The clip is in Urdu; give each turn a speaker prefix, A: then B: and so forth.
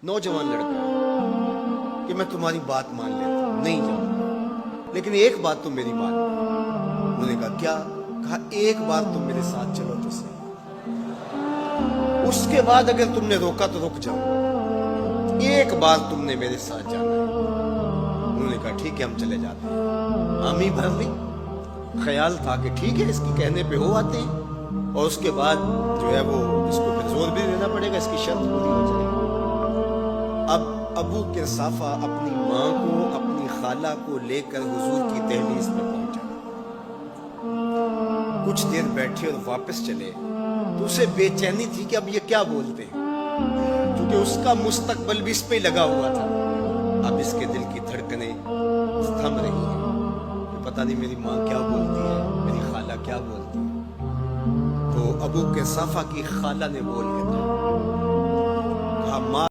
A: نوجوان لڑکا کہ میں تمہاری بات مان لیتا ہوں، نہیں جاؤں، لیکن ایک بات تم میری مان۔ انہوں نے کہا کیا؟ کہا ایک بار تم میرے ساتھ چلو تو صحیح، اس کے بعد اگر تم نے روکا تو رک جاؤں، ایک بار تم نے میرے ساتھ جانا ہے۔ انہوں نے کہا ٹھیک ہے ہم چلے جاتے ہیں۔ حامی بھر لی، خیال تھا کہ ٹھیک ہے اس کی کہنے پہ ہو آتے ہیں، اور اس کے بعد جو ہے وہ اس کو پھر زور بھی دینا پڑے گا، اس کی شرط پوری ہو جائے گی۔ اب ابو قرصافہ اپنی ماں کو، اپنی خالہ کو لے کر حضور کی دہلیز میں پہنچا۔ کچھ دیر بیٹھے اور واپس چلے تو اسے بے چینی تھی کہ اب یہ کیا بولتے ہیں، کیونکہ اس کا مستقبل بھی اس پہ لگا ہوا تھا۔ اب اس کے دل کی دھڑکنیں تھم رہی ہیں کہ پتہ نہیں میری ماں کیا بولتی ہے، میری خالہ کیا بولتی ہے۔ تو ابو قرصافہ کی خالہ نے بول کے کہا ماں